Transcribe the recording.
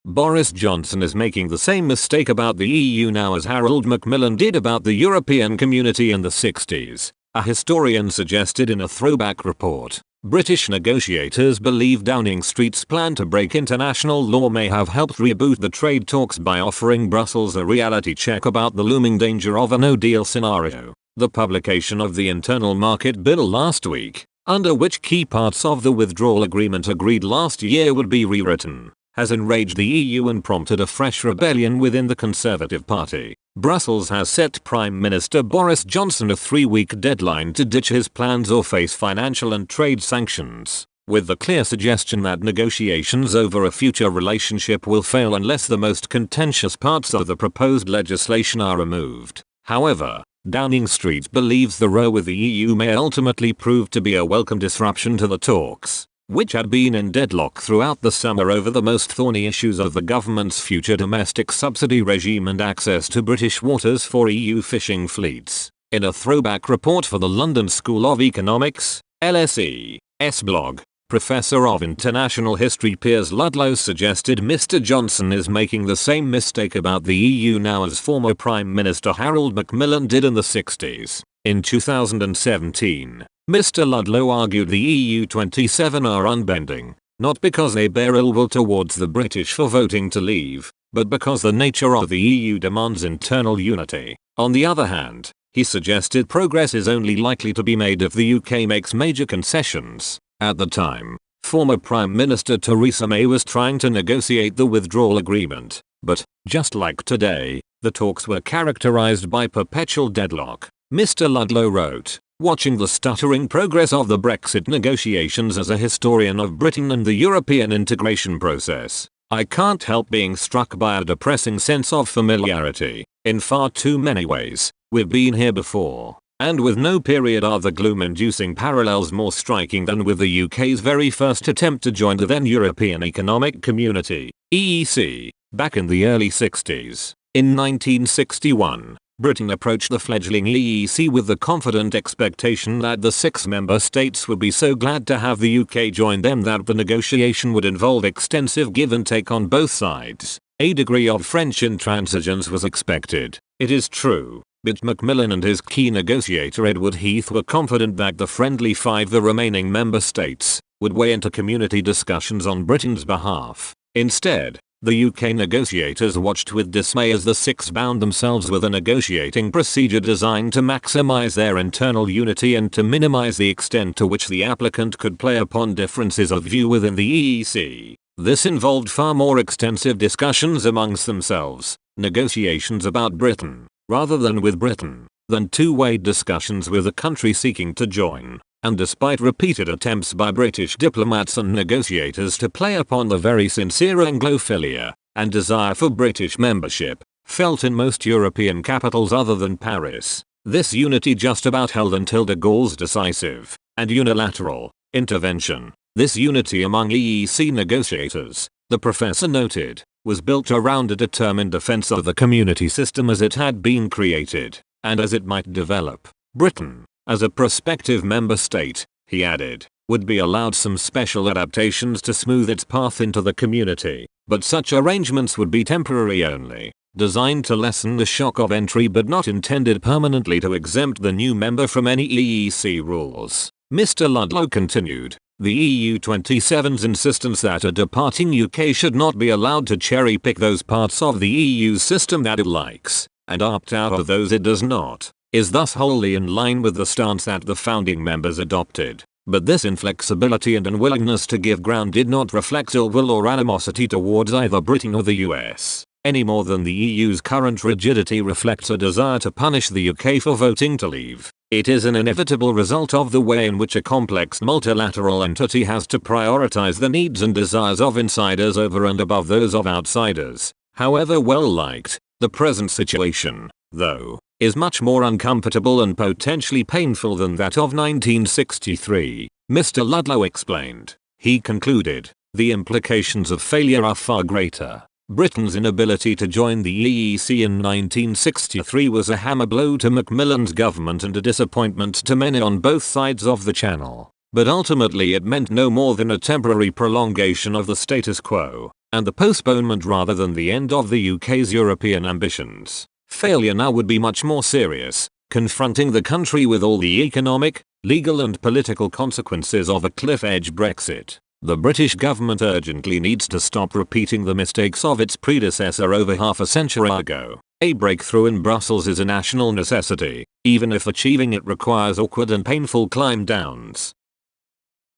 Boris Johnson is making the same mistake about the EU now as Harold Macmillan did about the European Community in the 60s, a historian suggested in a throwback report. British negotiators believe Downing Street's plan to break international law may have helped reboot the trade talks by offering Brussels a reality check about the looming danger of a no-deal scenario. The publication of the Internal Market Bill last week, under which key parts of the withdrawal agreement agreed last year would be rewritten, has enraged the EU and prompted a fresh rebellion within the Conservative Party. Brussels has set Prime Minister Boris Johnson a 3-week deadline to ditch his plans or face financial and trade sanctions, with the clear suggestion that negotiations over a future relationship will fail unless the most contentious parts of the proposed legislation are removed. However, Downing Street believes the row with the EU may ultimately prove to be a welcome disruption to the talks, which had been in deadlock throughout the summer over the most thorny issues of the government's future domestic subsidy regime and access to British waters for EU fishing fleets. In a throwback report for the London School of Economics, LSE's blog, Professor of International History Piers Ludlow suggested Mr. Johnson is making the same mistake about the EU now as former Prime Minister Harold Macmillan did in the 60s. In 2017, Mr. Ludlow argued the EU 27 are unbending, not because they bear ill will towards the British for voting to leave, but because the nature of the EU demands internal unity. On the other hand, he suggested progress is only likely to be made if the UK makes major concessions. At the time, former Prime Minister Theresa May was trying to negotiate the withdrawal agreement, but, just like today, the talks were characterized by perpetual deadlock. Mr. Ludlow wrote, "Watching the stuttering progress of the Brexit negotiations as a historian of Britain and the European integration process, I can't help being struck by a depressing sense of familiarity. In far too many ways, we've been here before. And with no period are the gloom-inducing parallels more striking than with the UK's very first attempt to join the then European Economic Community, EEC, back in the early 60s. In 1961, Britain approached the fledgling EEC with the confident expectation that the 6 member states would be so glad to have the UK join them that the negotiation would involve extensive give and take on both sides. A degree of French intransigence was expected, it is true, but Macmillan and his key negotiator Edward Heath were confident that the friendly 5 the remaining member states would weigh into community discussions on Britain's behalf. Instead, the UK negotiators watched with dismay as the 6 bound themselves with a negotiating procedure designed to maximize their internal unity and to minimize the extent to which the applicant could play upon differences of view within the EEC. This involved far more extensive discussions amongst themselves, negotiations about Britain, rather than with Britain, than two-way discussions with a country seeking to join. And despite repeated attempts by British diplomats and negotiators to play upon the very sincere Anglophilia and desire for British membership, felt in most European capitals other than Paris, this unity just about held until de Gaulle's decisive and unilateral intervention. This unity among EEC negotiators, the professor noted, was built around a determined defense of the community system as it had been created, and as it might develop. Britain, as a prospective member state, he added, would be allowed some special adaptations to smooth its path into the community, but such arrangements would be temporary only, designed to lessen the shock of entry but not intended permanently to exempt the new member from any EEC rules. Mr. Ludlow continued, the EU 27's insistence that a departing UK should not be allowed to cherry-pick those parts of the EU system that it likes, and opt out of those it does not, is thus wholly in line with the stance that the founding members adopted. But this inflexibility and unwillingness to give ground did not reflect ill will or animosity towards either Britain or the US, any more than the EU's current rigidity reflects a desire to punish the UK for voting to leave. It is an inevitable result of the way in which a complex multilateral entity has to prioritize the needs and desires of insiders over and above those of outsiders. However well liked, the present situation, though, is much more uncomfortable and potentially painful than that of 1963, Mr. Ludlow explained. He concluded, the implications of failure are far greater. Britain's inability to join the EEC in 1963 was a hammer blow to Macmillan's government and a disappointment to many on both sides of the Channel. But ultimately it meant no more than a temporary prolongation of the status quo. and the postponement rather than the end of the UK's European ambitions. Failure now would be much more serious, confronting the country with all the economic, legal and political consequences of a cliff-edge Brexit. The British government urgently needs to stop repeating the mistakes of its predecessor over half a century ago. A breakthrough in Brussels is a national necessity, even if achieving it requires awkward and painful climb downs.